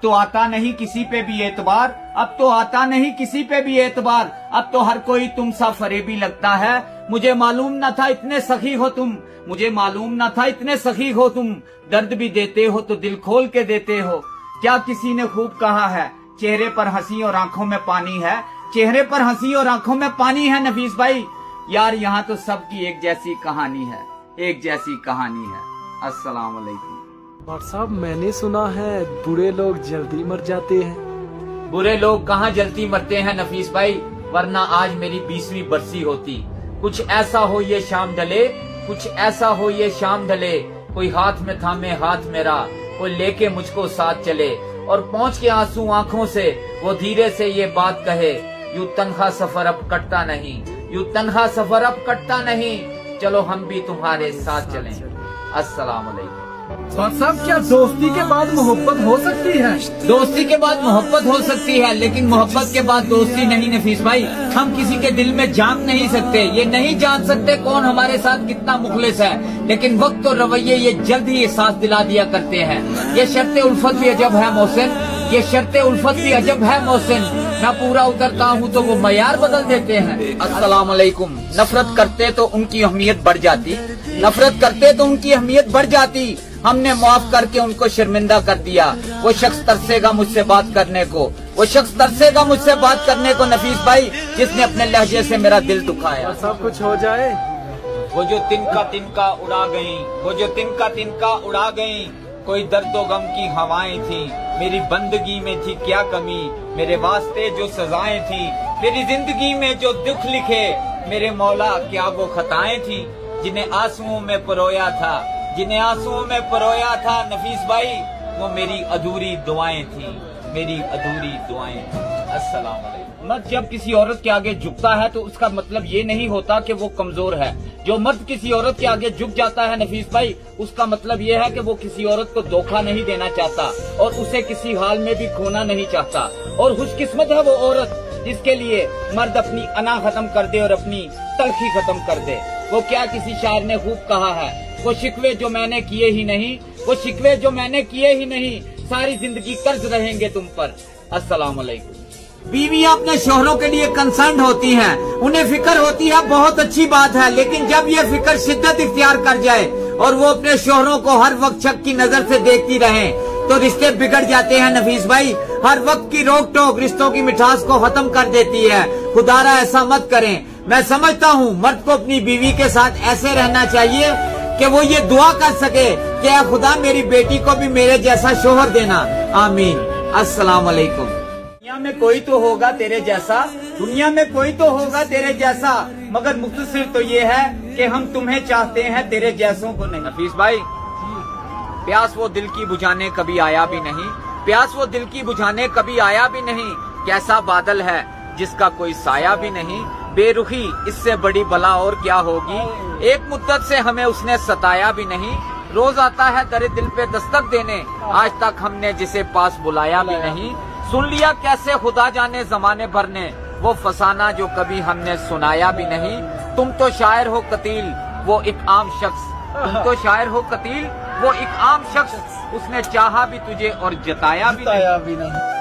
तो आता नहीं किसी पे भी एतबार, अब तो आता नहीं किसी पे भी एतबार, अब तो हर कोई तुम सा फरेबी लगता है। मुझे मालूम न था इतने सखी हो तुम, मुझे मालूम न था इतने सखी हो तुम, दर्द भी देते हो तो दिल खोल के देते हो। क्या किसी ने खूब कहा है, चेहरे पर हंसी और आंखों में पानी है, चेहरे पर हंसी और आंखों में पानी है। नफीस भाई यार यहाँ तो सबकी एक जैसी कहानी है, एक जैसी कहानी है। अस्सलाम वालेकुम। डॉक्टर साहब मैंने सुना है बुरे लोग जल्दी मर जाते हैं। बुरे लोग कहाँ जल्दी मरते हैं नफीस भाई, वरना आज मेरी 20वीं बरसी होती। कुछ ऐसा हो ये शाम ढले, कुछ ऐसा हो ये शाम ढले, कोई हाथ में थामे हाथ मेरा, कोई लेके मुझको साथ चले, और पहुँच के आंसू आंखों से वो धीरे से ये बात कहे, यूं तन्हा सफर अब कटता नहीं, यूं तन्हा सफर अब कटता नहीं, चलो हम भी तुम्हारे साथ चलें। अस्सलाम वालेकुम। डॉक्टर साहब क्या दोस्ती के बाद मोहब्बत हो सकती है? दोस्ती के बाद मोहब्बत हो सकती है, लेकिन मोहब्बत के बाद दोस्ती नहीं नफीस भाई। हम किसी के दिल में जान नहीं सकते, ये नहीं जान सकते कौन हमारे साथ कितना मुखलिस है, लेकिन वक्त और रवैये ये जल्द ही एहसास दिला दिया करते हैं। ये शर्ते उल्फत भी अजब है मोहसिन, ये शर्ते उल्फत भी अजब है मोहसिन, मैं पूरा उतरता हूँ तो वो मयार बदल देते हैं। अस्सलाम वालेकुम। नफरत करते तो उनकी अहमियत बढ़ जाती, नफरत करते तो उनकी अहमियत बढ़ जाती, हमने माफ करके उनको शर्मिंदा कर दिया। वो शख्स तरसेगा मुझसे बात करने को, वो शख्स तरसेगा मुझसे बात करने को नफीस भाई, जिसने अपने लहजे से मेरा दिल दुखाया। सब कुछ हो जाए। वो जो तिनका उड़ा गई, वो जो तिनका उड़ा गई, कोई दर्दो गम की हवाएं थी, मेरी बंदगी में थी क्या कमी, मेरे वास्ते जो सजाएं थी, मेरी जिंदगी में जो दुख लिखे, मेरे मौला क्या वो खताएं थी, जिन्हें आंसुओं में परोया था, जिन्हें आंसुओं में परोया था नफीस भाई, वो मेरी अधूरी दुआएं थी, मेरी अधूरी दुआएं थी। अस्सलाम वालेकुम। मर्द जब किसी औरत के आगे झुकता है तो उसका मतलब ये नहीं होता कि वो कमजोर है। जो मर्द किसी औरत के आगे झुक जाता है नफीस भाई, उसका मतलब ये है कि वो किसी औरत को धोखा नहीं देना चाहता और उसे किसी हाल में भी खोना नहीं चाहता। और खुशकिस्मत है वो औरत जिसके लिए मर्द अपनी अना खत्म कर दे और अपनी तलखी खत्म कर दे। वो क्या किसी शायर ने खूब कहा है, वो शिकवे जो मैंने किए ही नहीं, वो शिकवे जो मैंने किए ही नहीं, सारी जिंदगी कर्ज रहेंगे तुम पर। अस्सलाम वालेकुम। बीवियां अपने शोहरों के लिए कंसर्न होती हैं, उन्हें फिक्र होती है, बहुत अच्छी बात है, लेकिन जब ये फिक्र शिद्दत इख्तियार कर जाए और वो अपने शोहरों को हर वक्त शक की नजर से देखती रहे तो रिश्ते बिगड़ जाते हैं नफीस भाई। हर वक्त की रोक टोक रिश्तों की मिठास को खत्म कर देती है। खुदारा ऐसा मत करें। मैं समझता हूँ मर्द को अपनी बीवी के साथ ऐसे रहना चाहिए कि वो ये दुआ कर सके कि ऐ खुदा मेरी बेटी को भी मेरे जैसा शोहर देना, आमीन। अस्सलाम वालेकुम। दुनिया में कोई तो होगा तेरे जैसा, दुनिया में कोई तो होगा तेरे जैसा, मगर मुख्तसर तो ये है कि हम तुम्हें चाहते हैं तेरे जैसों को नहीं। नफीस भाई प्यास वो दिल की बुझाने कभी आया भी नहीं, प्यास वो दिल की बुझाने कभी आया भी नहीं, कैसा बादल है जिसका कोई साया भी नहीं, बेरुखी इससे बड़ी बला और क्या होगी, एक मुद्दत से हमें उसने सताया भी नहीं, रोज आता है तेरे दिल पे दस्तक देने, आज तक हमने जिसे पास बुलाया भी नहीं, सुन लिया कैसे खुदा जाने जमाने भर ने वो फसाना जो कभी हमने सुनाया भी नहीं, तुम तो शायर हो कतील वो एक आम शख्स, तुम तो शायर हो कतील वो एक आम शख्स, उसने चाहा भी तुझे और जताया भी नहीं।